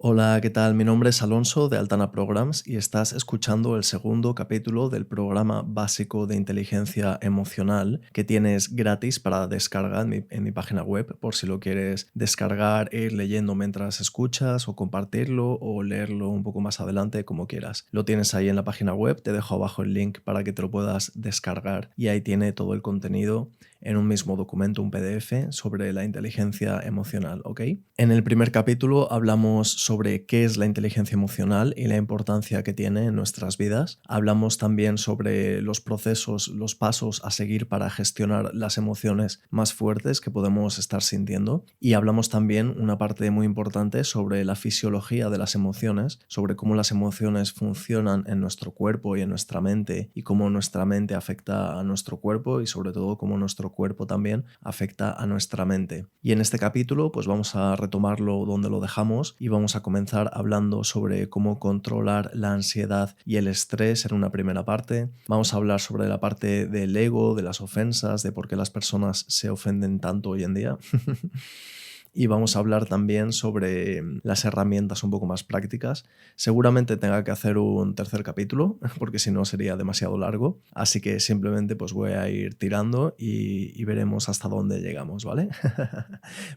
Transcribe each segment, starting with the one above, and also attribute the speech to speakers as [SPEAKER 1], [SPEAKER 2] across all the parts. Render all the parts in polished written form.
[SPEAKER 1] Hola, ¿qué tal? Mi nombre es Alonso de Altana Programs y estás escuchando el segundo capítulo del programa básico de inteligencia emocional que tienes gratis para descarga en mi página web por si lo quieres descargar e ir leyendo mientras escuchas o compartirlo o leerlo un poco más adelante como quieras. Lo tienes ahí en la página web, te dejo abajo el link para que te lo puedas descargar y ahí tiene todo el contenido en un mismo documento, un PDF, sobre la inteligencia emocional, ¿ok? En el primer capítulo hablamos sobre qué es la inteligencia emocional y la importancia que tiene en nuestras vidas. Hablamos también sobre los procesos, los pasos a seguir para gestionar las emociones más fuertes que podemos estar sintiendo. Y hablamos también una parte muy importante sobre la fisiología de las emociones, sobre cómo las emociones funcionan en nuestro cuerpo y en nuestra mente y cómo nuestra mente afecta a nuestro cuerpo y sobre todo cómo nuestro cuerpo también afecta a nuestra mente. Y en este capítulo pues vamos a retomarlo donde lo dejamos y vamos a comenzar hablando sobre cómo controlar la ansiedad y el estrés en una primera parte. Vamos a hablar sobre la parte del ego, de las ofensas, de por qué las personas se ofenden tanto hoy en día. Y vamos a hablar también sobre las herramientas un poco más prácticas. Seguramente tenga que hacer un tercer capítulo, porque si no sería demasiado largo. Así que simplemente pues voy a ir tirando y veremos hasta dónde llegamos, ¿vale?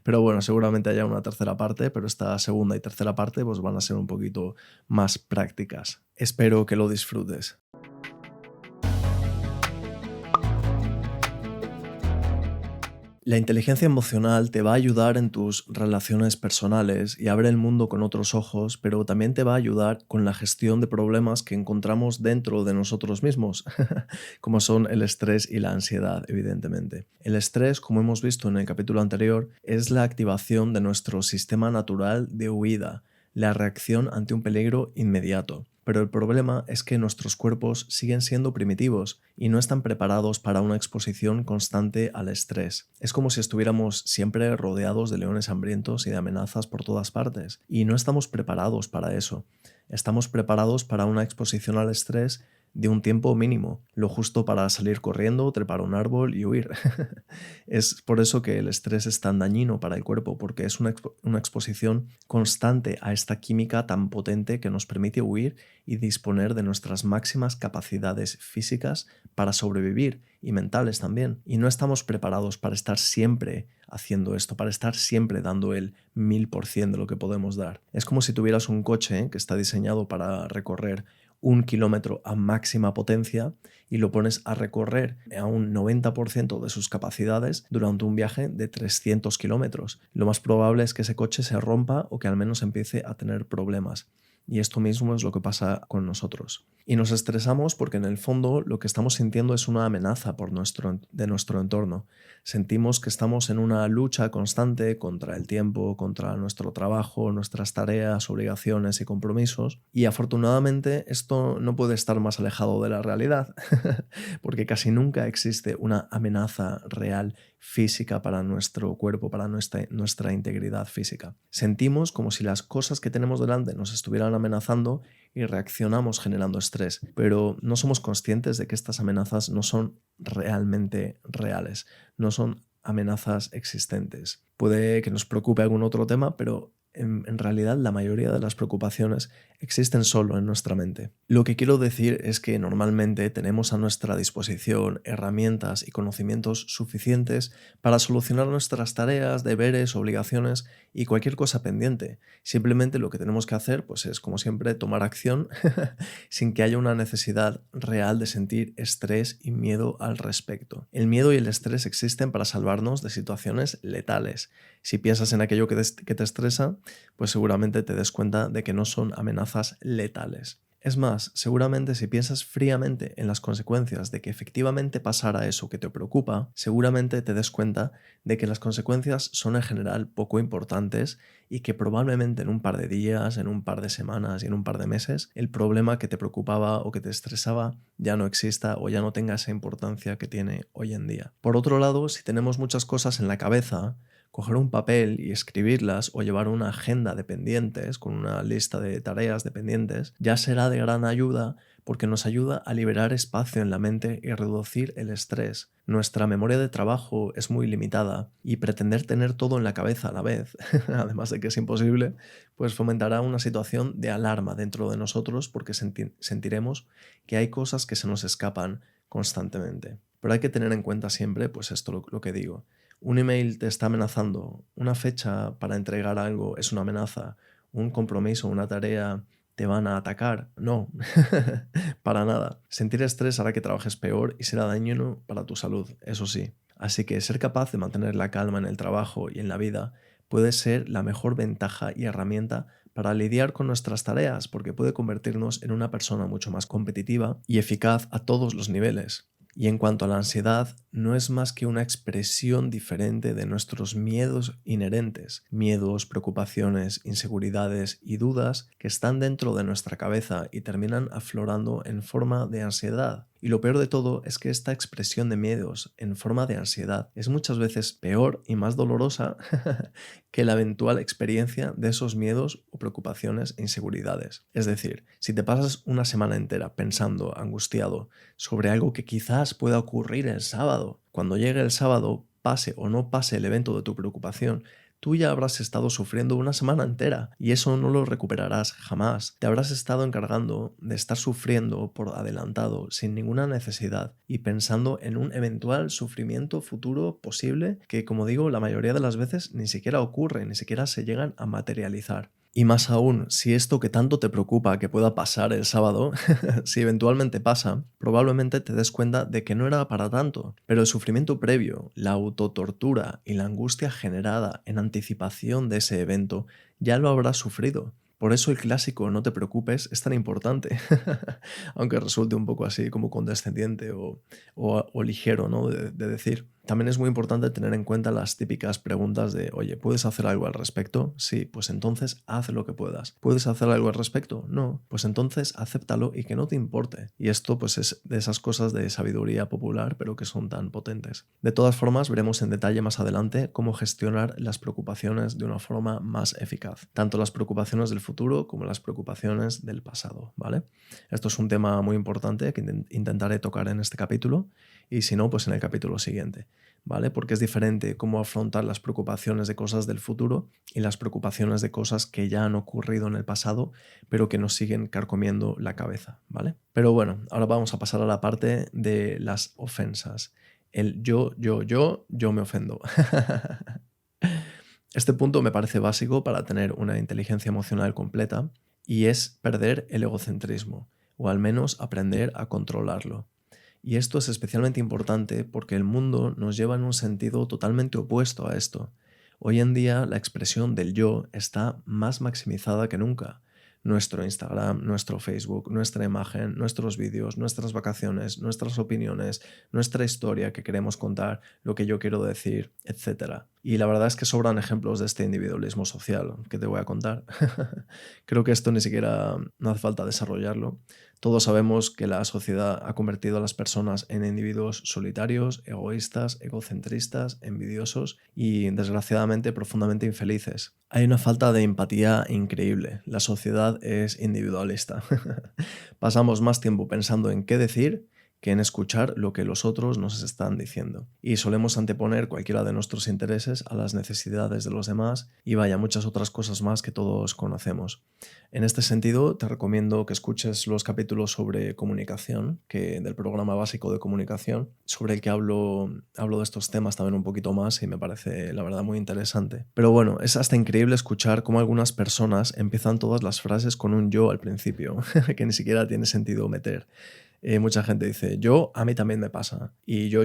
[SPEAKER 1] Pero bueno, seguramente haya una tercera parte, pero esta segunda y tercera parte pues van a ser un poquito más prácticas. Espero que lo disfrutes. La inteligencia emocional te va a ayudar en tus relaciones personales y a ver el mundo con otros ojos, pero también te va a ayudar con la gestión de problemas que encontramos dentro de nosotros mismos, como son el estrés y la ansiedad, evidentemente. El estrés, como hemos visto en el capítulo anterior, es la activación de nuestro sistema natural de huida, la reacción ante un peligro inmediato. Pero el problema es que nuestros cuerpos siguen siendo primitivos y no están preparados para una exposición constante al estrés. Es como si estuviéramos siempre rodeados de leones hambrientos y de amenazas por todas partes, y no estamos preparados para eso. Estamos preparados para una exposición al estrés de un tiempo mínimo, lo justo para salir corriendo, trepar un árbol y huir. Es por eso que el estrés es tan dañino para el cuerpo, porque es una exposición constante a esta química tan potente que nos permite huir y disponer de nuestras máximas capacidades físicas para sobrevivir y mentales también. Y no estamos preparados para estar siempre haciendo esto, para estar siempre dando el 1000% de lo que podemos dar. Es como si tuvieras un coche que está diseñado para recorrer 1 kilómetro a máxima potencia y lo pones a recorrer a un 90% de sus capacidades durante un viaje de 300 kilómetros. Lo más probable es que ese coche se rompa o que al menos empiece a tener problemas. Y esto mismo es lo que pasa con nosotros. Y nos estresamos porque en el fondo lo que estamos sintiendo es una amenaza de nuestro entorno. Sentimos que estamos en una lucha constante contra el tiempo, contra nuestro trabajo, nuestras tareas, obligaciones y compromisos. Y afortunadamente esto no puede estar más alejado de la realidad, porque casi nunca existe una amenaza real física para nuestro cuerpo, para nuestra integridad física. Sentimos como si las cosas que tenemos delante nos estuvieran amenazando y reaccionamos generando estrés, pero no somos conscientes de que estas amenazas no son realmente reales, no son amenazas existentes. Puede que nos preocupe algún otro tema, pero en realidad la mayoría de las preocupaciones existen solo en nuestra mente. Lo que quiero decir es que normalmente tenemos a nuestra disposición herramientas y conocimientos suficientes para solucionar nuestras tareas, deberes, obligaciones y cualquier cosa pendiente. Simplemente lo que tenemos que hacer pues es, como siempre, tomar acción sin que haya una necesidad real de sentir estrés y miedo al respecto. El miedo y el estrés existen para salvarnos de situaciones letales. Si piensas en aquello que te estresa, pues seguramente te des cuenta de que no son amenazas letales. Es más, seguramente si piensas fríamente en las consecuencias de que efectivamente pasara eso que te preocupa, seguramente te des cuenta de que las consecuencias son en general poco importantes y que probablemente en un par de días, en un par de semanas y en un par de meses, el problema que te preocupaba o que te estresaba ya no exista o ya no tenga esa importancia que tiene hoy en día. Por otro lado, si tenemos muchas cosas en la cabeza, coger un papel y escribirlas o llevar una agenda de pendientes con una lista de tareas de pendientes ya será de gran ayuda porque nos ayuda a liberar espacio en la mente y reducir el estrés. Nuestra memoria de trabajo es muy limitada y pretender tener todo en la cabeza a la vez, además de que es imposible, pues fomentará una situación de alarma dentro de nosotros porque sentiremos que hay cosas que se nos escapan constantemente. Pero hay que tener en cuenta siempre, pues esto lo que digo. Un email te está amenazando, una fecha para entregar algo es una amenaza, un compromiso, una tarea te van a atacar. No, para nada. Sentir estrés hará que trabajes peor y será dañino para tu salud, eso sí. Así que ser capaz de mantener la calma en el trabajo y en la vida puede ser la mejor ventaja y herramienta para lidiar con nuestras tareas, porque puede convertirnos en una persona mucho más competitiva y eficaz a todos los niveles. Y en cuanto a la ansiedad, no es más que una expresión diferente de nuestros miedos inherentes, miedos, preocupaciones, inseguridades y dudas que están dentro de nuestra cabeza y terminan aflorando en forma de ansiedad. Y lo peor de todo es que esta expresión de miedos en forma de ansiedad es muchas veces peor y más dolorosa que la eventual experiencia de esos miedos o preocupaciones e inseguridades. Es decir, si te pasas una semana entera pensando, angustiado, sobre algo que quizás pueda ocurrir el sábado, cuando llegue el sábado, pase o no pase el evento de tu preocupación, tú ya habrás estado sufriendo una semana entera y eso no lo recuperarás jamás. Te habrás estado encargando de estar sufriendo por adelantado sin ninguna necesidad y pensando en un eventual sufrimiento futuro posible que, como digo, la mayoría de las veces ni siquiera ocurre, ni siquiera se llegan a materializar. Y más aún, si esto que tanto te preocupa que pueda pasar el sábado, si eventualmente pasa, probablemente te des cuenta de que no era para tanto. Pero el sufrimiento previo, la autotortura y la angustia generada en anticipación de ese evento ya lo habrás sufrido. Por eso el clásico "no te preocupes" es tan importante, aunque resulte un poco así como condescendiente o ligero, ¿no? de decir. También es muy importante tener en cuenta las típicas preguntas de, oye, ¿puedes hacer algo al respecto? Sí, pues entonces haz lo que puedas. ¿Puedes hacer algo al respecto? No, pues entonces acéptalo y que no te importe. Y esto pues es de esas cosas de sabiduría popular, pero que son tan potentes. De todas formas, veremos en detalle más adelante cómo gestionar las preocupaciones de una forma más eficaz. Tanto las preocupaciones del futuro como las preocupaciones del pasado, ¿vale? Esto es un tema muy importante que intentaré tocar en este capítulo y si no, pues en el capítulo siguiente. ¿Vale? Porque es diferente cómo afrontar las preocupaciones de cosas del futuro y las preocupaciones de cosas que ya han ocurrido en el pasado, pero que nos siguen carcomiendo la cabeza, ¿vale? Pero bueno, ahora vamos a pasar a la parte de las ofensas. El yo me ofendo. Este punto me parece básico para tener una inteligencia emocional completa y es perder el egocentrismo, o al menos aprender a controlarlo. Y esto es especialmente importante porque el mundo nos lleva en un sentido totalmente opuesto a esto. Hoy en día la expresión del yo está más maximizada que nunca. Nuestro Instagram, nuestro Facebook, nuestra imagen, nuestros vídeos, nuestras vacaciones, nuestras opiniones, nuestra historia que queremos contar, lo que yo quiero decir, etc. Y la verdad es que sobran ejemplos de este individualismo social que te voy a contar. Creo que esto ni siquiera no hace falta desarrollarlo. Todos sabemos que la sociedad ha convertido a las personas en individuos solitarios, egoístas, egocentristas, envidiosos y, desgraciadamente, profundamente infelices. Hay una falta de empatía increíble. La sociedad es individualista. Pasamos más tiempo pensando en qué decir que en escuchar lo que los otros nos están diciendo. Y solemos anteponer cualquiera de nuestros intereses a las necesidades de los demás y vaya, muchas otras cosas más que todos conocemos. En este sentido, te recomiendo que escuches los capítulos sobre comunicación, del programa básico de comunicación, sobre el que hablo de estos temas también un poquito más y me parece, la verdad, muy interesante. Pero bueno, es hasta increíble escuchar cómo algunas personas empiezan todas las frases con un yo al principio, que ni siquiera tiene sentido meter. Mucha gente dice, a mí también me pasa. Y yo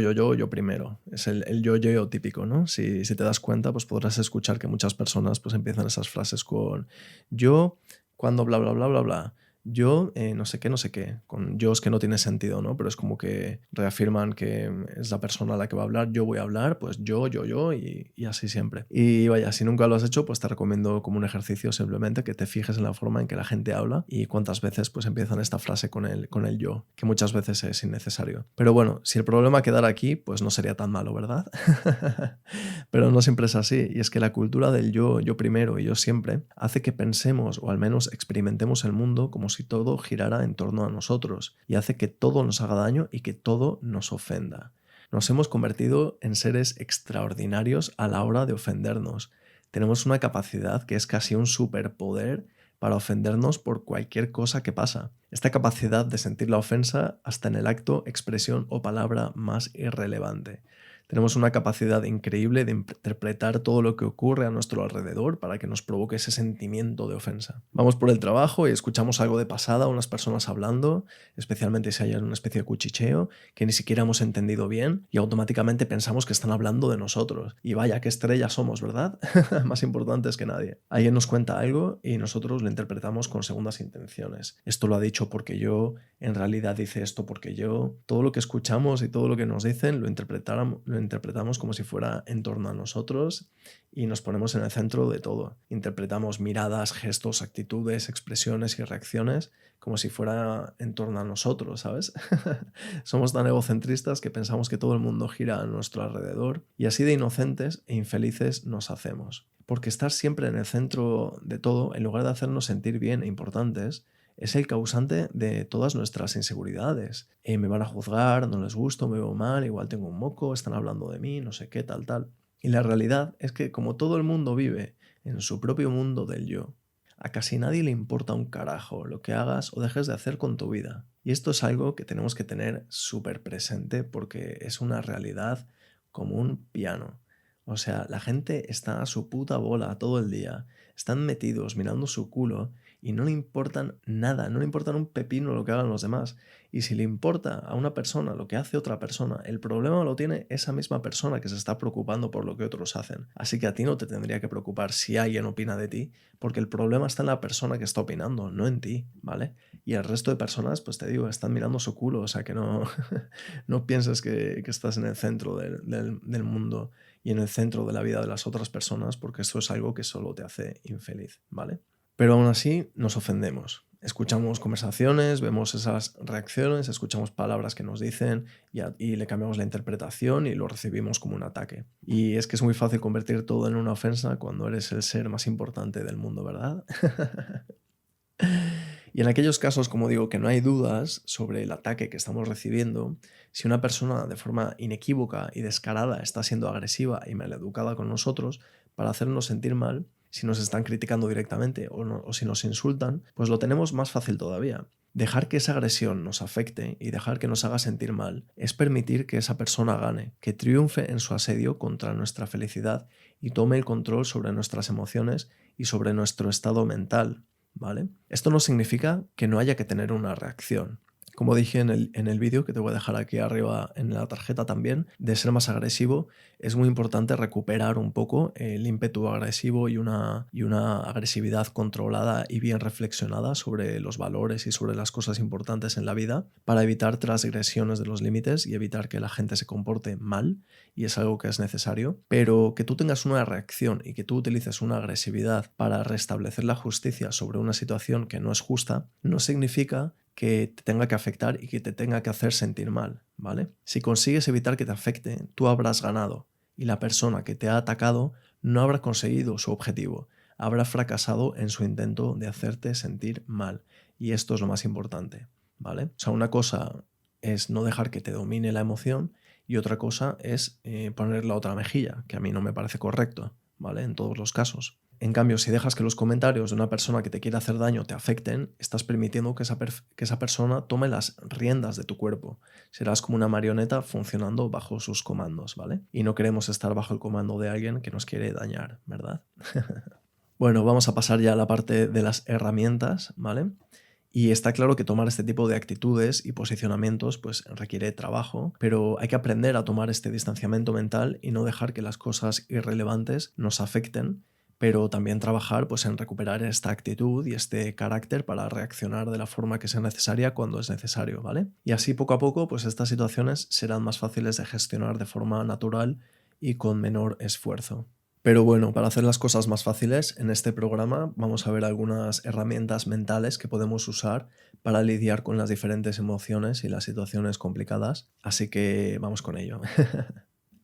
[SPEAKER 1] primero. Es el yo típico, ¿no? Si te das cuenta, pues podrás escuchar que muchas personas pues empiezan esas frases con yo, cuando bla, bla, bla, bla, bla. Yo, no sé qué, no sé qué. Con yo es que no tiene sentido, ¿no? Pero es como que reafirman que es la persona a la que va a hablar. Yo voy a hablar, pues yo y así siempre. Y vaya, si nunca lo has hecho, pues te recomiendo como un ejercicio simplemente que te fijes en la forma en que la gente habla y cuántas veces pues empiezan esta frase con el yo, que muchas veces es innecesario. Pero bueno, si el problema quedara aquí, pues no sería tan malo, ¿verdad? Pero no siempre es así, y es que la cultura del yo primero y yo siempre hace que pensemos o al menos experimentemos el mundo como como si todo girara en torno a nosotros y hace que todo nos haga daño y que todo nos ofenda. Nos hemos convertido en seres extraordinarios a la hora de ofendernos. Tenemos una capacidad que es casi un superpoder para ofendernos por cualquier cosa que pasa. Esta capacidad de sentir la ofensa hasta en el acto, expresión o palabra más irrelevante. Tenemos una capacidad increíble de interpretar todo lo que ocurre a nuestro alrededor para que nos provoque ese sentimiento de ofensa. Vamos por el trabajo y escuchamos algo de pasada, unas personas hablando, especialmente si hay una especie de cuchicheo que ni siquiera hemos entendido bien y automáticamente pensamos que están hablando de nosotros. Y vaya, qué estrellas somos, ¿verdad? Más importantes que nadie. Alguien nos cuenta algo y nosotros lo interpretamos con segundas intenciones. Esto lo ha dicho porque yo, en realidad dice esto porque yo. Todo lo que escuchamos y todo lo que nos dicen lo interpretamos como si fuera en torno a nosotros y nos ponemos en el centro de todo. Interpretamos miradas, gestos, actitudes, expresiones y reacciones como si fuera en torno a nosotros, ¿sabes? Somos tan egocentristas que pensamos que todo el mundo gira a nuestro alrededor y así de inocentes e infelices nos hacemos. Porque estar siempre en el centro de todo, en lugar de hacernos sentir bien e importantes, es el causante de todas nuestras inseguridades. Me van a juzgar, no les gusto, me veo mal, igual tengo un moco, están hablando de mí, no sé qué, tal, tal. Y la realidad es que como todo el mundo vive en su propio mundo del yo, a casi nadie le importa un carajo lo que hagas o dejes de hacer con tu vida. Y esto es algo que tenemos que tener súper presente porque es una realidad como un piano. O sea, la gente está a su puta bola todo el día, están metidos mirando su culo y no le importan nada, no le importan un pepino lo que hagan los demás. Y si le importa a una persona lo que hace otra persona, el problema lo tiene esa misma persona que se está preocupando por lo que otros hacen. Así que a ti no te tendría que preocupar si alguien opina de ti, porque el problema está en la persona que está opinando, no en ti, ¿vale? Y el resto de personas, pues te digo, están mirando su culo, o sea que no, no pienses que estás en el centro del mundo y en el centro de la vida de las otras personas, porque eso es algo que solo te hace infeliz, ¿vale? Pero aún así nos ofendemos. Escuchamos conversaciones, vemos esas reacciones, escuchamos palabras que nos dicen y le cambiamos la interpretación y lo recibimos como un ataque. Y es que es muy fácil convertir todo en una ofensa cuando eres el ser más importante del mundo, ¿verdad? Y en aquellos casos, como digo, que no hay dudas sobre el ataque que estamos recibiendo, si una persona de forma inequívoca y descarada está siendo agresiva y maleducada con nosotros para hacernos sentir mal, si nos están criticando directamente o si nos insultan, pues lo tenemos más fácil todavía. Dejar que esa agresión nos afecte y dejar que nos haga sentir mal es permitir que esa persona gane, que triunfe en su asedio contra nuestra felicidad y tome el control sobre nuestras emociones y sobre nuestro estado mental, ¿vale? Esto no significa que no haya que tener una reacción. Como dije en el vídeo, que te voy a dejar aquí arriba en la tarjeta también, de ser más agresivo, es muy importante recuperar un poco el ímpetu agresivo y una agresividad controlada y bien reflexionada sobre los valores y sobre las cosas importantes en la vida para evitar transgresiones de los límites y evitar que la gente se comporte mal, y es algo que es necesario, pero que tú tengas una reacción y que tú utilices una agresividad para restablecer la justicia sobre una situación que no es justa, no significa que te tenga que afectar y que te tenga que hacer sentir mal, ¿vale? Si consigues evitar que te afecte, tú habrás ganado y la persona que te ha atacado no habrá conseguido su objetivo, habrá fracasado en su intento de hacerte sentir mal, y esto es lo más importante, ¿vale? O sea, una cosa es no dejar que te domine la emoción y otra cosa es poner la otra mejilla, que a mí no me parece correcto, ¿vale? En todos los casos. En cambio, si dejas que los comentarios de una persona que te quiere hacer daño te afecten, estás permitiendo que esa persona tome las riendas de tu cuerpo. Serás como una marioneta funcionando bajo sus comandos, ¿vale? Y no queremos estar bajo el comando de alguien que nos quiere dañar, ¿verdad? Bueno, vamos a pasar ya a la parte de las herramientas, ¿vale? Y está claro que tomar este tipo de actitudes y posicionamientos pues requiere trabajo, pero hay que aprender a tomar este distanciamiento mental y no dejar que las cosas irrelevantes nos afecten, pero también trabajar pues en recuperar esta actitud y este carácter para reaccionar de la forma que sea necesaria cuando es necesario, ¿vale? Y así poco a poco pues estas situaciones serán más fáciles de gestionar de forma natural y con menor esfuerzo. Pero bueno, para hacer las cosas más fáciles, en este programa vamos a ver algunas herramientas mentales que podemos usar para lidiar con las diferentes emociones y las situaciones complicadas, así que vamos con ello.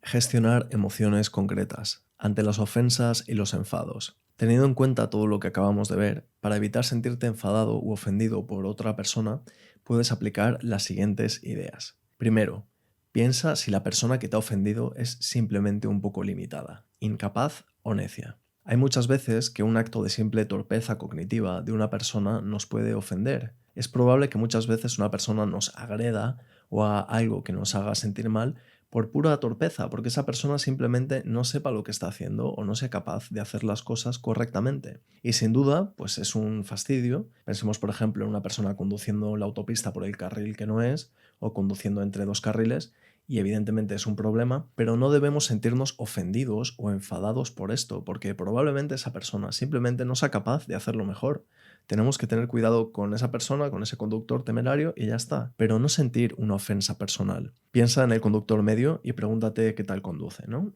[SPEAKER 1] Gestionar emociones concretas ante las ofensas y los enfados. Teniendo en cuenta todo lo que acabamos de ver, para evitar sentirte enfadado u ofendido por otra persona, puedes aplicar las siguientes ideas. Primero, piensa si la persona que te ha ofendido es simplemente un poco limitada, incapaz o necia. Hay muchas veces que un acto de simple torpeza cognitiva de una persona nos puede ofender. Es probable que muchas veces una persona nos agreda o haga algo que nos haga sentir mal por pura torpeza, porque esa persona simplemente no sepa lo que está haciendo o no sea capaz de hacer las cosas correctamente. Y sin duda, pues es un fastidio. Pensemos, por ejemplo, en una persona conduciendo la autopista por el carril que no es, o conduciendo entre dos carriles, y evidentemente es un problema, pero no debemos sentirnos ofendidos o enfadados por esto, porque probablemente esa persona simplemente no sea capaz de hacerlo mejor. Tenemos que tener cuidado con esa persona, con ese conductor temerario y ya está, pero no sentir una ofensa personal. Piensa en el conductor medio y pregúntate qué tal conduce, ¿no?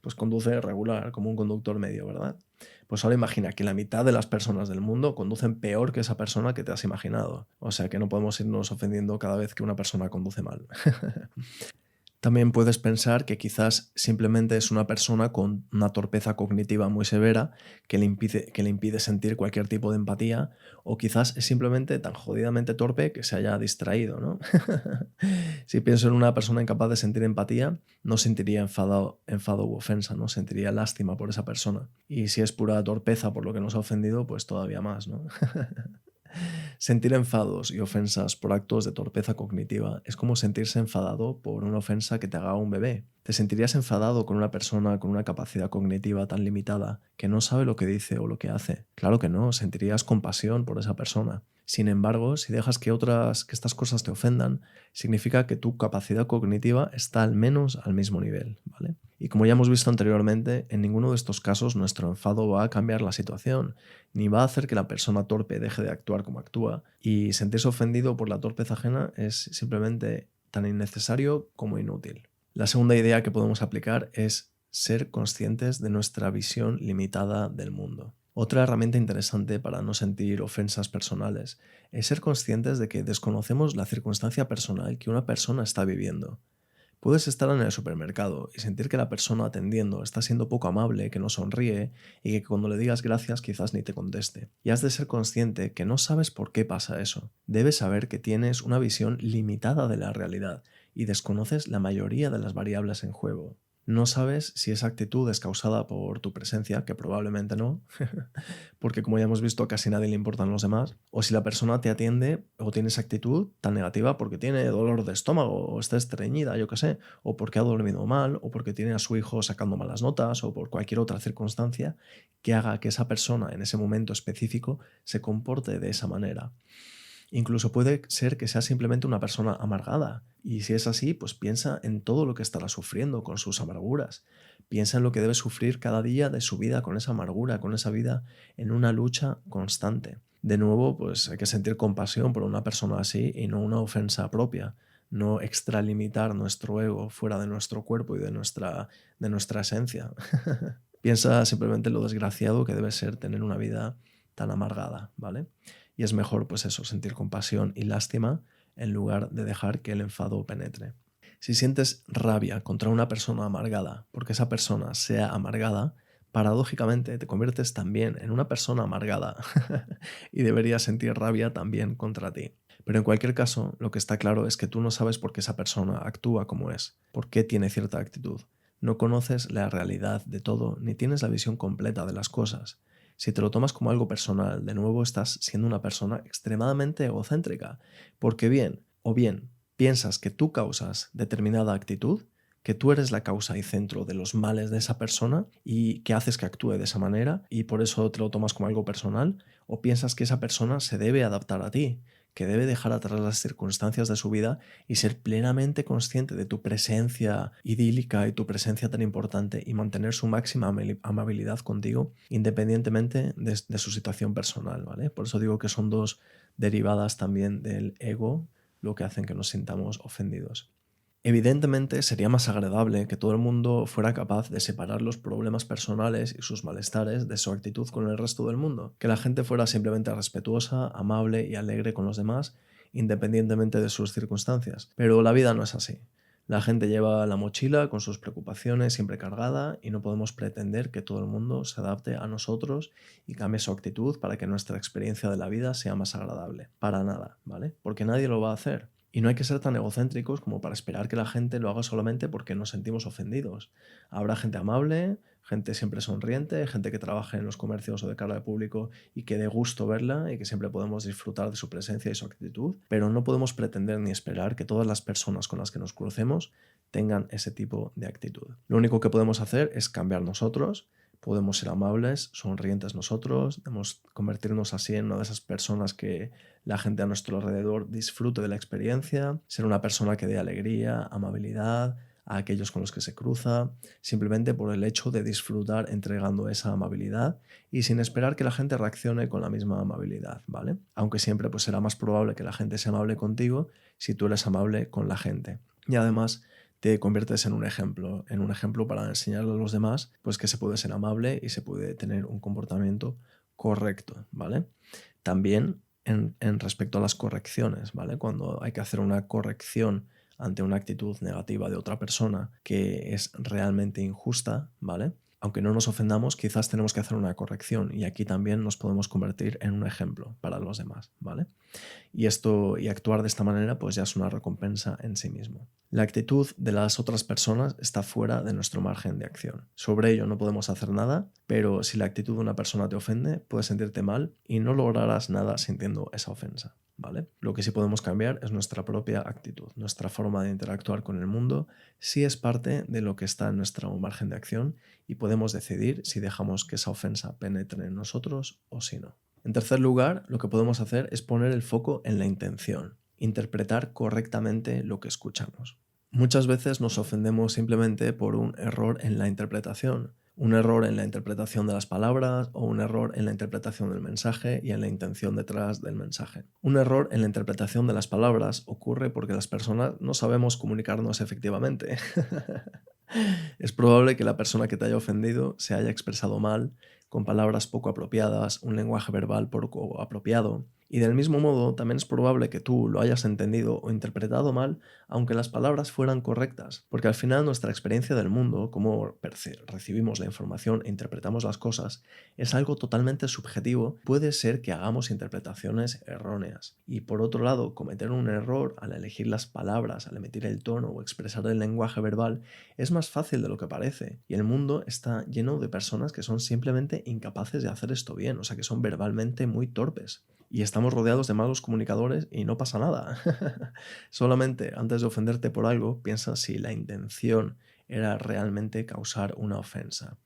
[SPEAKER 1] Pues conduce regular, como un conductor medio, ¿verdad? Pues ahora imagina que la mitad de las personas del mundo conducen peor que esa persona que te has imaginado. O sea que no podemos irnos ofendiendo cada vez que una persona conduce mal. También puedes pensar que quizás simplemente es una persona con una torpeza cognitiva muy severa que le impide sentir cualquier tipo de empatía, o quizás es simplemente tan jodidamente torpe que se haya distraído, ¿no? Si pienso en una persona incapaz de sentir empatía, no sentiría enfado u ofensa, no sentiría lástima por esa persona. Y si es pura torpeza por lo que nos ha ofendido, pues todavía más, ¿no? Sentir enfados y ofensas por actos de torpeza cognitiva es como sentirse enfadado por una ofensa que te haga un bebé. ¿Te sentirías enfadado con una persona con una capacidad cognitiva tan limitada que no sabe lo que dice o lo que hace? Claro que no, sentirías compasión por esa persona. Sin embargo, si dejas que estas cosas te ofendan, significa que tu capacidad cognitiva está al menos al mismo nivel, ¿vale? Y como ya hemos visto anteriormente, en ninguno de estos casos nuestro enfado va a cambiar la situación, ni va a hacer que la persona torpe deje de actuar como actúa, y sentirse ofendido por la torpeza ajena es simplemente tan innecesario como inútil. La segunda idea que podemos aplicar es ser conscientes de nuestra visión limitada del mundo. Otra herramienta interesante para no sentir ofensas personales es ser conscientes de que desconocemos la circunstancia personal que una persona está viviendo. Puedes estar en el supermercado y sentir que la persona atendiendo está siendo poco amable, que no sonríe y que cuando le digas gracias quizás ni te conteste. Y has de ser consciente que no sabes por qué pasa eso. Debes saber que tienes una visión limitada de la realidad y desconoces la mayoría de las variables en juego. No sabes si esa actitud es causada por tu presencia, que probablemente no, porque como ya hemos visto a casi nadie le importan los demás, o si la persona te atiende o tiene esa actitud tan negativa porque tiene dolor de estómago o está estreñida, yo qué sé, o porque ha dormido mal, o porque tiene a su hijo sacando malas notas, o por cualquier otra circunstancia que haga que esa persona en ese momento específico se comporte de esa manera. Incluso puede ser que sea simplemente una persona amargada. Y si es así, pues piensa en todo lo que estará sufriendo con sus amarguras. Piensa en lo que debe sufrir cada día de su vida con esa amargura, con esa vida en una lucha constante. De nuevo, pues hay que sentir compasión por una persona así y no una ofensa propia. No extralimitar nuestro ego fuera de nuestro cuerpo y de nuestra esencia. Piensa simplemente en lo desgraciado que debe ser tener una vida tan amargada, ¿vale? Y es mejor, pues eso, sentir compasión y lástima en lugar de dejar que el enfado penetre. Si sientes rabia contra una persona amargada porque esa persona sea amargada, paradójicamente te conviertes también en una persona amargada y deberías sentir rabia también contra ti. Pero en cualquier caso, lo que está claro es que tú no sabes por qué esa persona actúa como es, por qué tiene cierta actitud. No conoces la realidad de todo ni tienes la visión completa de las cosas. Si te lo tomas como algo personal, de nuevo estás siendo una persona extremadamente egocéntrica, porque bien piensas que tú causas determinada actitud, que tú eres la causa y centro de los males de esa persona y que haces que actúe de esa manera y por eso te lo tomas como algo personal, o piensas que esa persona se debe adaptar a ti, que debe dejar atrás las circunstancias de su vida y ser plenamente consciente de tu presencia idílica y tu presencia tan importante y mantener su máxima amabilidad contigo independientemente de su situación personal, ¿vale? Por eso digo que son dos derivadas también del ego lo que hacen que nos sintamos ofendidos. Evidentemente sería más agradable que todo el mundo fuera capaz de separar los problemas personales y sus malestares de su actitud con el resto del mundo, que la gente fuera simplemente respetuosa, amable y alegre con los demás, independientemente de sus circunstancias. Pero la vida no es así. La gente lleva la mochila con sus preocupaciones siempre cargada y no podemos pretender que todo el mundo se adapte a nosotros y cambie su actitud para que nuestra experiencia de la vida sea más agradable. Para nada, ¿vale? Porque nadie lo va a hacer. Y no hay que ser tan egocéntricos como para esperar que la gente lo haga solamente porque nos sentimos ofendidos. Habrá gente amable, gente siempre sonriente, gente que trabaje en los comercios o de cara al público y que dé gusto verla y que siempre podemos disfrutar de su presencia y su actitud, pero no podemos pretender ni esperar que todas las personas con las que nos crucemos tengan ese tipo de actitud. Lo único que podemos hacer es cambiar nosotros. Podemos ser amables, sonrientes nosotros, debemos convertirnos así en una de esas personas que la gente a nuestro alrededor disfrute de la experiencia, ser una persona que dé alegría, amabilidad a aquellos con los que se cruza, simplemente por el hecho de disfrutar entregando esa amabilidad y sin esperar que la gente reaccione con la misma amabilidad, ¿vale? Aunque siempre pues será más probable que la gente sea amable contigo si tú eres amable con la gente. Y además te conviertes en un ejemplo para enseñarle a los demás pues que se puede ser amable y se puede tener un comportamiento correcto, ¿vale? También en respecto a las correcciones, ¿vale? Cuando hay que hacer una corrección ante una actitud negativa de otra persona que es realmente injusta, ¿vale? Aunque no nos ofendamos, quizás tenemos que hacer una corrección y aquí también nos podemos convertir en un ejemplo para los demás, ¿vale? Y actuar de esta manera pues ya es una recompensa en sí mismo. La actitud de las otras personas está fuera de nuestro margen de acción. Sobre ello no podemos hacer nada, pero si la actitud de una persona te ofende, puedes sentirte mal y no lograrás nada sintiendo esa ofensa, ¿vale? Lo que sí podemos cambiar es nuestra propia actitud, nuestra forma de interactuar con el mundo, sí es parte de lo que está en nuestro margen de acción y podemos decidir si dejamos que esa ofensa penetre en nosotros o si no. En tercer lugar, lo que podemos hacer es poner el foco en la intención, interpretar correctamente lo que escuchamos. Muchas veces nos ofendemos simplemente por un error en la interpretación, un error en la interpretación de las palabras o un error en la interpretación del mensaje y en la intención detrás del mensaje. Un error en la interpretación de las palabras ocurre porque las personas no sabemos comunicarnos efectivamente. Es probable que la persona que te haya ofendido se haya expresado mal, con palabras poco apropiadas, un lenguaje verbal poco apropiado, y del mismo modo también es probable que tú lo hayas entendido o interpretado mal, aunque las palabras fueran correctas, porque al final nuestra experiencia del mundo, cómo recibimos la información e interpretamos las cosas, es algo totalmente subjetivo. Puede ser que hagamos interpretaciones erróneas. Y por otro lado, cometer un error al elegir las palabras, al emitir el tono o expresar el lenguaje verbal es más fácil de lo que parece. Y el mundo está lleno de personas que son simplemente incapaces de hacer esto bien, o sea que son verbalmente muy torpes. Y estamos rodeados de malos comunicadores y no pasa nada. Solamente antes de ofenderte por algo, piensa si la intención era realmente causar una ofensa.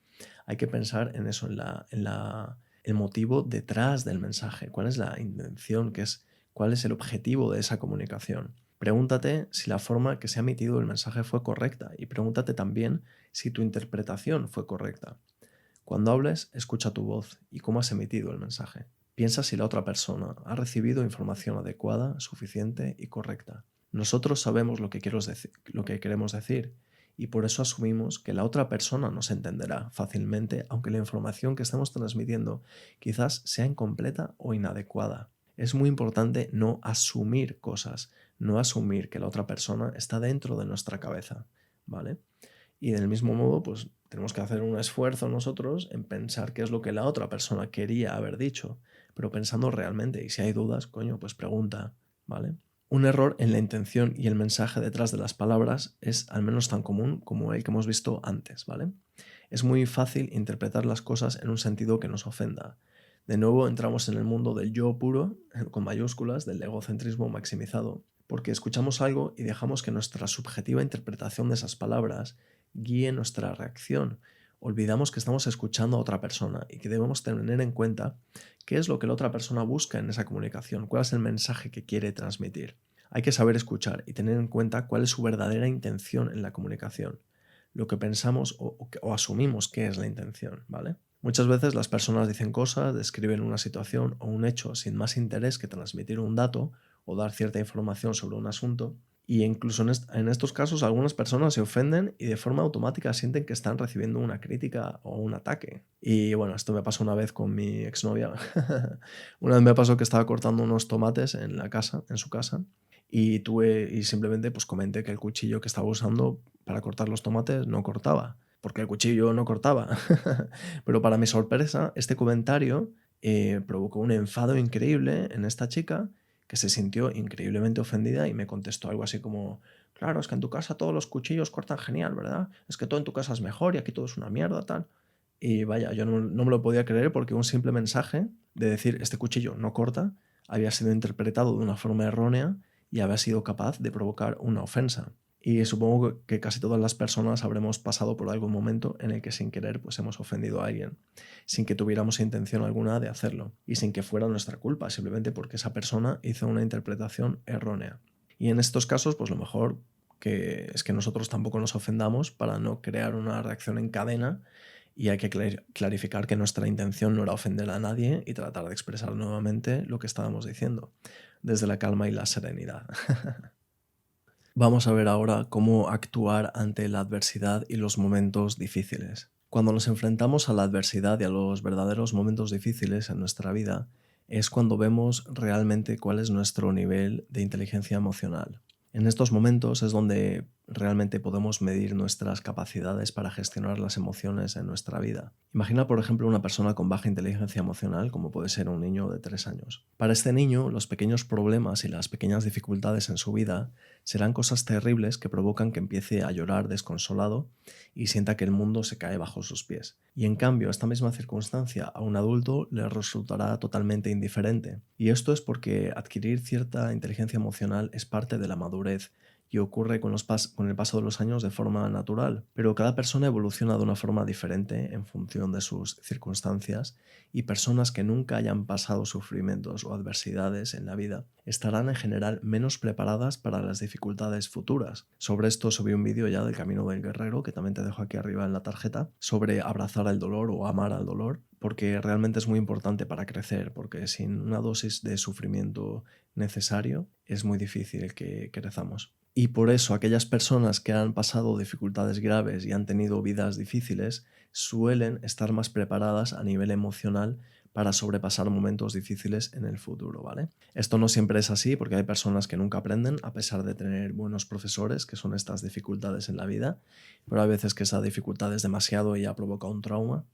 [SPEAKER 1] Hay que pensar en eso, el motivo detrás del mensaje, cuál es la intención, cuál es el objetivo de esa comunicación. Pregúntate si la forma que se ha emitido el mensaje fue correcta y pregúntate también si tu interpretación fue correcta. Cuando hables, escucha tu voz y cómo has emitido el mensaje. Piensa si la otra persona ha recibido información adecuada, suficiente y correcta. Nosotros sabemos lo que queremos decir y por eso asumimos que la otra persona nos entenderá fácilmente, aunque la información que estamos transmitiendo quizás sea incompleta o inadecuada. Es muy importante no asumir cosas, no asumir que la otra persona está dentro de nuestra cabeza, ¿vale? Y del mismo modo, pues tenemos que hacer un esfuerzo nosotros en pensar qué es lo que la otra persona quería haber dicho, pero pensando realmente, y si hay dudas, coño, pues pregunta, ¿vale? Un error en la intención y el mensaje detrás de las palabras es al menos tan común como el que hemos visto antes, ¿vale? Es muy fácil interpretar las cosas en un sentido que nos ofenda. De nuevo entramos en el mundo del yo puro, con mayúsculas, del egocentrismo maximizado, porque escuchamos algo y dejamos que nuestra subjetiva interpretación de esas palabras guíe nuestra reacción. Olvidamos que estamos escuchando a otra persona y que debemos tener en cuenta qué es lo que la otra persona busca en esa comunicación, cuál es el mensaje que quiere transmitir. Hay que saber escuchar y tener en cuenta cuál es su verdadera intención en la comunicación, lo que pensamos o asumimos que es la intención, ¿vale? Muchas veces las personas dicen cosas, describen una situación o un hecho sin más interés que transmitir un dato o dar cierta información sobre un asunto. Y incluso en estos casos algunas personas se ofenden y de forma automática sienten que están recibiendo una crítica o un ataque. Y bueno, esto me pasó una vez con mi exnovia. Una vez me pasó que estaba cortando unos tomates en su casa, y simplemente pues comenté que el cuchillo que estaba usando para cortar los tomates no cortaba, porque el cuchillo no cortaba. Pero para mi sorpresa, este comentario provocó un enfado increíble en esta chica que se sintió increíblemente ofendida y me contestó algo así como, claro, es que en tu casa todos los cuchillos cortan genial, ¿verdad? Es que todo en tu casa es mejor y aquí todo es una mierda, tal. Y vaya, yo no me lo podía creer porque un simple mensaje de decir este cuchillo no corta había sido interpretado de una forma errónea y había sido capaz de provocar una ofensa. Y supongo que casi todas las personas habremos pasado por algún momento en el que sin querer pues hemos ofendido a alguien, sin que tuviéramos intención alguna de hacerlo y sin que fuera nuestra culpa, simplemente porque esa persona hizo una interpretación errónea. Y en estos casos pues lo mejor que es que nosotros tampoco nos ofendamos para no crear una reacción en cadena y hay que clarificar que nuestra intención no era ofender a nadie y tratar de expresar nuevamente lo que estábamos diciendo, desde la calma y la serenidad. Vamos a ver ahora cómo actuar ante la adversidad y los momentos difíciles. Cuando nos enfrentamos a la adversidad y a los verdaderos momentos difíciles en nuestra vida, es cuando vemos realmente cuál es nuestro nivel de inteligencia emocional. En estos momentos es donde realmente podemos medir nuestras capacidades para gestionar las emociones en nuestra vida. Imagina, por ejemplo, una persona con baja inteligencia emocional, como puede ser un niño de 3 años. Para este niño, los pequeños problemas y las pequeñas dificultades en su vida serán cosas terribles que provocan que empiece a llorar desconsolado y sienta que el mundo se cae bajo sus pies. Y en cambio, esta misma circunstancia a un adulto le resultará totalmente indiferente. Y esto es porque adquirir cierta inteligencia emocional es parte de la madurez y ocurre con el paso de los años de forma natural, pero cada persona evoluciona de una forma diferente en función de sus circunstancias y personas que nunca hayan pasado sufrimientos o adversidades en la vida estarán en general menos preparadas para las dificultades futuras. Sobre esto subí un vídeo ya del Camino del Guerrero, que también te dejo aquí arriba en la tarjeta, sobre abrazar el dolor o amar al dolor, porque realmente es muy importante para crecer, porque sin una dosis de sufrimiento necesario es muy difícil que crezamos. Y por eso aquellas personas que han pasado dificultades graves y han tenido vidas difíciles suelen estar más preparadas a nivel emocional para sobrepasar momentos difíciles en el futuro, ¿vale? Esto no siempre es así porque hay personas que nunca aprenden a pesar de tener buenos profesores, que son estas dificultades en la vida, pero hay veces que esa dificultad es demasiado y ya provoca un trauma,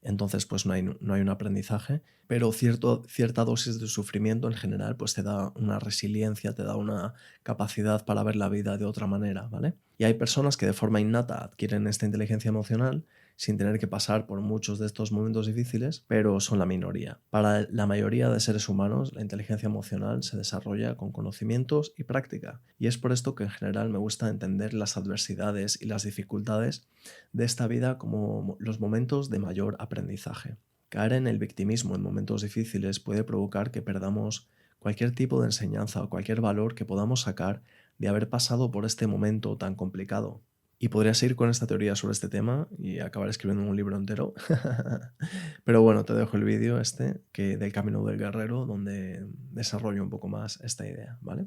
[SPEAKER 1] entonces pues no hay un aprendizaje, pero cierta dosis de sufrimiento en general pues te da una resiliencia, te da una capacidad para ver la vida de otra manera, ¿vale? Y hay personas que de forma innata adquieren esta inteligencia emocional sin tener que pasar por muchos de estos momentos difíciles, pero son la minoría. Para la mayoría de seres humanos, la inteligencia emocional se desarrolla con conocimientos y práctica, y es por esto que en general me gusta entender las adversidades y las dificultades de esta vida como los momentos de mayor aprendizaje. Caer en el victimismo en momentos difíciles puede provocar que perdamos cualquier tipo de enseñanza o cualquier valor que podamos sacar de haber pasado por este momento tan complicado. Y podría seguir con esta teoría sobre este tema y acabar escribiendo un libro entero. Pero bueno, te dejo el vídeo del Camino del Guerrero, donde desarrollo un poco más esta idea, ¿vale?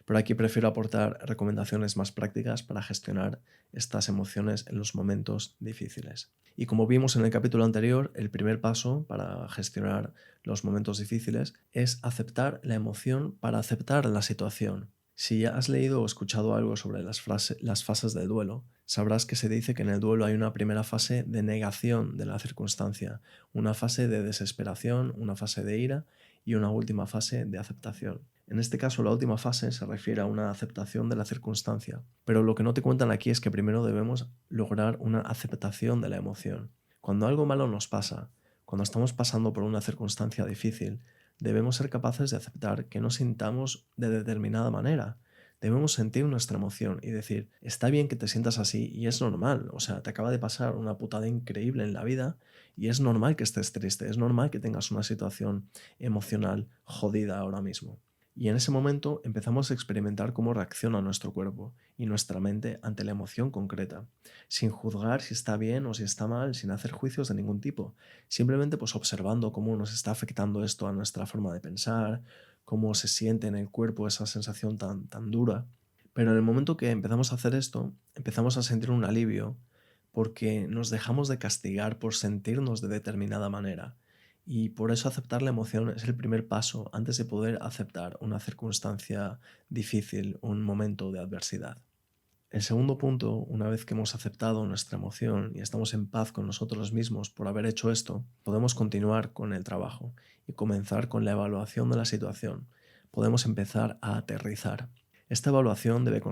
[SPEAKER 1] Pero aquí prefiero aportar recomendaciones más prácticas para gestionar estas emociones en los momentos difíciles. Y como vimos en el capítulo anterior, el primer paso para gestionar los momentos difíciles es aceptar la emoción para aceptar la situación. Si has leído o escuchado algo sobre las fases del duelo, sabrás que se dice que en el duelo hay una primera fase de negación de la circunstancia, una fase de desesperación, una fase de ira y una última fase de aceptación. En este caso, la última fase se refiere a una aceptación de la circunstancia, pero lo que no te cuentan aquí es que primero debemos lograr una aceptación de la emoción. Cuando algo malo nos pasa, cuando estamos pasando por una circunstancia difícil, debemos ser capaces de aceptar que nos sintamos de determinada manera. Debemos sentir nuestra emoción y decir, está bien que te sientas así y es normal, o sea, te acaba de pasar una putada increíble en la vida y es normal que estés triste, es normal que tengas una situación emocional jodida ahora mismo. Y en ese momento empezamos a experimentar cómo reacciona nuestro cuerpo y nuestra mente ante la emoción concreta, sin juzgar si está bien o si está mal, sin hacer juicios de ningún tipo, simplemente pues observando cómo nos está afectando esto a nuestra forma de pensar, cómo se siente en el cuerpo esa sensación tan dura. Pero en el momento que empezamos a hacer esto, empezamos a sentir un alivio porque nos dejamos de castigar por sentirnos de determinada manera Y por eso aceptar la emoción es el primer paso antes de poder aceptar una circunstancia difícil, un momento de adversidad. El segundo punto, una vez que hemos aceptado nuestra emoción y estamos en paz con nosotros mismos por haber hecho esto, podemos continuar con el trabajo y comenzar con la evaluación de la situación. Podemos empezar a aterrizar. Esta evaluación debe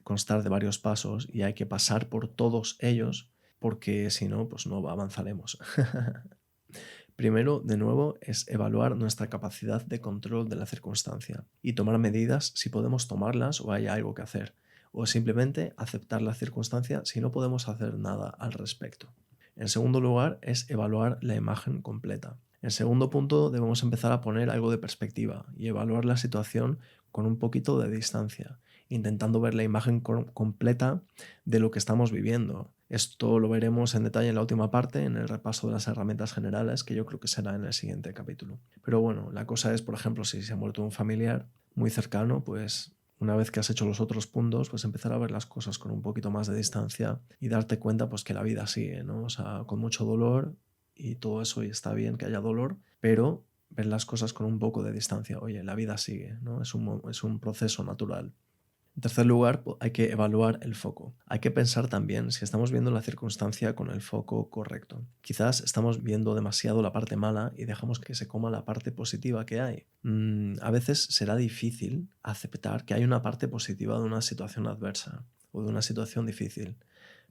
[SPEAKER 1] constar de varios pasos y hay que pasar por todos ellos porque si no, pues no avanzaremos. Primero, de nuevo, es evaluar nuestra capacidad de control de la circunstancia y tomar medidas si podemos tomarlas o hay algo que hacer, o simplemente aceptar la circunstancia si no podemos hacer nada al respecto. En segundo lugar, es evaluar la imagen completa. En segundo punto, debemos empezar a poner algo de perspectiva y evaluar la situación con un poquito de distancia, intentando ver la imagen completa de lo que estamos viviendo. Esto lo veremos en detalle en la última parte, en el repaso de las herramientas generales, que yo creo que será en el siguiente capítulo. Pero bueno, la cosa es, por ejemplo, si se ha muerto un familiar muy cercano, pues una vez que has hecho los otros puntos, pues empezar a ver las cosas con un poquito más de distancia y darte cuenta pues que la vida sigue, ¿no? O sea, con mucho dolor y todo eso, y está bien que haya dolor, pero ver las cosas con un poco de distancia. Oye, la vida sigue, ¿no? Es un proceso natural. En tercer lugar, hay que evaluar el foco. Hay que pensar también si estamos viendo la circunstancia con el foco correcto. Quizás estamos viendo demasiado la parte mala y dejamos que se coma la parte positiva que hay. A veces será difícil aceptar que hay una parte positiva de una situación adversa o de una situación difícil,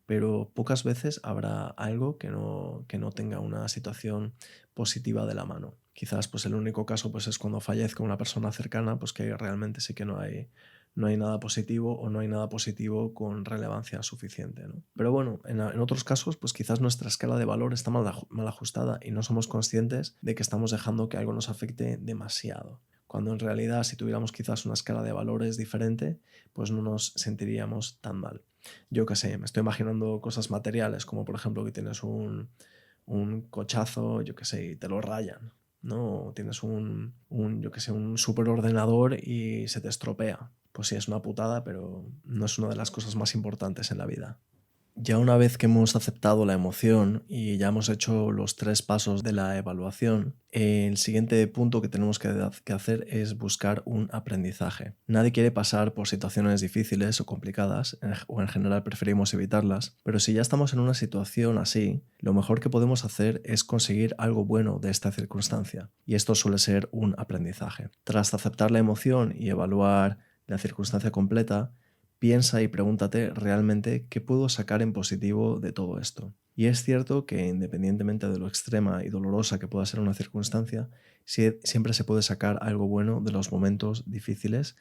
[SPEAKER 1] pero pocas veces habrá algo que no tenga una situación positiva de la mano. Quizás pues el único caso pues es cuando fallezca una persona cercana, pues que realmente sí que no hay nada positivo o no hay nada positivo con relevancia suficiente, ¿no? Pero bueno, en otros casos pues quizás nuestra escala de valor está mal ajustada y no somos conscientes de que estamos dejando que algo nos afecte demasiado. Cuando en realidad si tuviéramos quizás una escala de valores diferente, pues no nos sentiríamos tan mal. Yo qué sé, me estoy imaginando cosas materiales, como por ejemplo que tienes un cochazo, yo qué sé, y te lo rayan, ¿no? O tienes yo qué sé, un superordenador y se te estropea. Pues sí, es una putada, pero no es una de las cosas más importantes en la vida. Ya una vez que hemos aceptado la emoción y ya hemos hecho los 3 pasos de la evaluación, el siguiente punto que tenemos que hacer es buscar un aprendizaje. Nadie quiere pasar por situaciones difíciles o complicadas, o en general preferimos evitarlas, pero si ya estamos en una situación así, lo mejor que podemos hacer es conseguir algo bueno de esta circunstancia, y esto suele ser un aprendizaje. Tras aceptar la emoción y evaluar la circunstancia completa, piensa y pregúntate realmente qué puedo sacar en positivo de todo esto. Y es cierto que independientemente de lo extrema y dolorosa que pueda ser una circunstancia, siempre se puede sacar algo bueno de los momentos difíciles,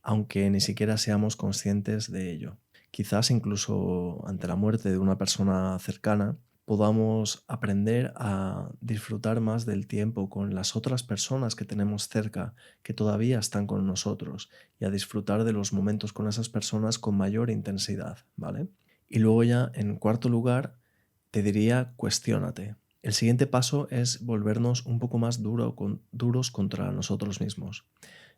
[SPEAKER 1] aunque ni siquiera seamos conscientes de ello. Quizás incluso ante la muerte de una persona cercana, podamos aprender a disfrutar más del tiempo con las otras personas que tenemos cerca, que todavía están con nosotros, y a disfrutar de los momentos con esas personas con mayor intensidad, ¿vale? Y luego ya, en cuarto lugar, te diría cuestiónate. El siguiente paso es volvernos un poco más duros contra nosotros mismos.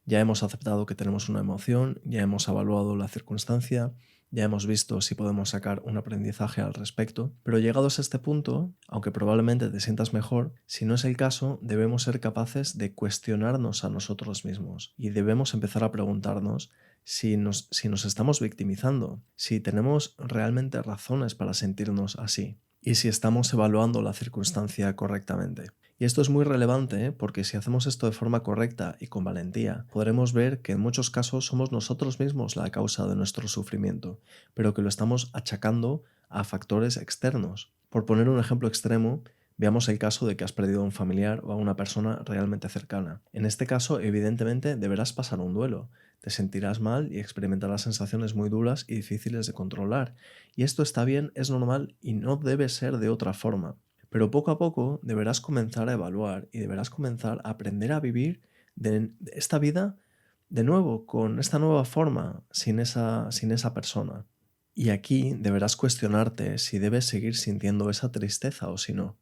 [SPEAKER 1] Ya hemos aceptado que tenemos una emoción, ya hemos evaluado la circunstancia, ya hemos visto si podemos sacar un aprendizaje al respecto, pero llegados a este punto, aunque probablemente te sientas mejor, si no es el caso, debemos ser capaces de cuestionarnos a nosotros mismos y debemos empezar a preguntarnos si nos estamos victimizando, si tenemos realmente razones para sentirnos así y si estamos evaluando la circunstancia correctamente. Y esto es muy relevante, porque si hacemos esto de forma correcta y con valentía, podremos ver que en muchos casos somos nosotros mismos la causa de nuestro sufrimiento, pero que lo estamos achacando a factores externos. Por poner un ejemplo extremo, veamos el caso de que has perdido a un familiar o a una persona realmente cercana. En este caso, evidentemente, deberás pasar un duelo. Te sentirás mal y experimentarás sensaciones muy duras y difíciles de controlar. Y esto está bien, es normal y no debe ser de otra forma. Pero poco a poco deberás comenzar a evaluar y deberás comenzar a aprender a vivir de esta vida de nuevo, con esta nueva forma, sin esa persona. Y aquí deberás cuestionarte si debes seguir sintiendo esa tristeza o si no.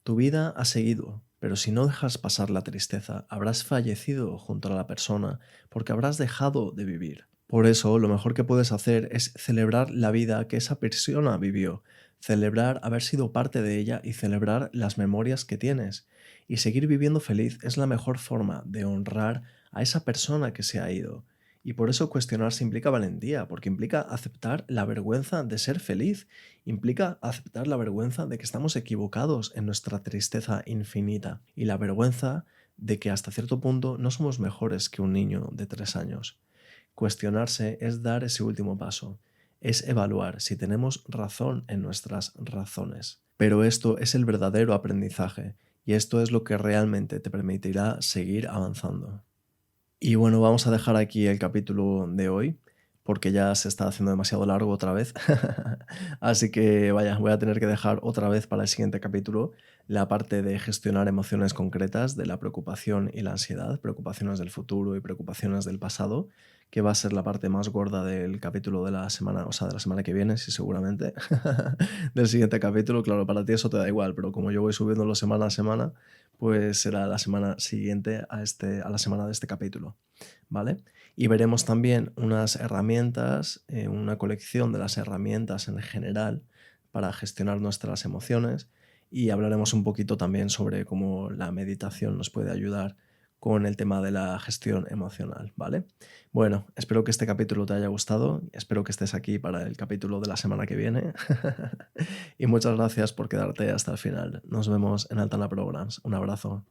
[SPEAKER 1] Tu vida ha seguido, pero si no dejas pasar la tristeza, habrás fallecido junto a la persona porque habrás dejado de vivir. Por eso, lo mejor que puedes hacer es celebrar la vida que esa persona vivió, celebrar haber sido parte de ella y celebrar las memorias que tienes. Y seguir viviendo feliz es la mejor forma de honrar a esa persona que se ha ido. Y por eso cuestionarse implica valentía, porque implica aceptar la vergüenza de ser feliz, implica aceptar la vergüenza de que estamos equivocados en nuestra tristeza infinita y la vergüenza de que hasta cierto punto no somos mejores que un niño de 3 años. Cuestionarse es dar ese último paso, es evaluar si tenemos razón en nuestras razones. Pero esto es el verdadero aprendizaje y esto es lo que realmente te permitirá seguir avanzando. Y bueno, vamos a dejar aquí el capítulo de hoy, porque ya se está haciendo demasiado largo otra vez. Así que vaya, voy a tener que dejar otra vez para el siguiente capítulo la parte de gestionar emociones concretas de la preocupación y la ansiedad, preocupaciones del futuro y preocupaciones del pasado, que va a ser la parte más gorda del capítulo de la semana, o sea, de la semana que viene, sí, seguramente. Del siguiente capítulo, claro, para ti eso te da igual, pero como yo voy subiéndolo semana a semana, pues será la semana siguiente a la semana de este capítulo, ¿vale? Y veremos también unas herramientas, una colección de las herramientas en general para gestionar nuestras emociones y hablaremos un poquito también sobre cómo la meditación nos puede ayudar con el tema de la gestión emocional, ¿vale? Bueno, espero que este capítulo te haya gustado, espero que estés aquí para el capítulo de la semana que viene y muchas gracias por quedarte hasta el final. Nos vemos en Altana Programs. Un abrazo.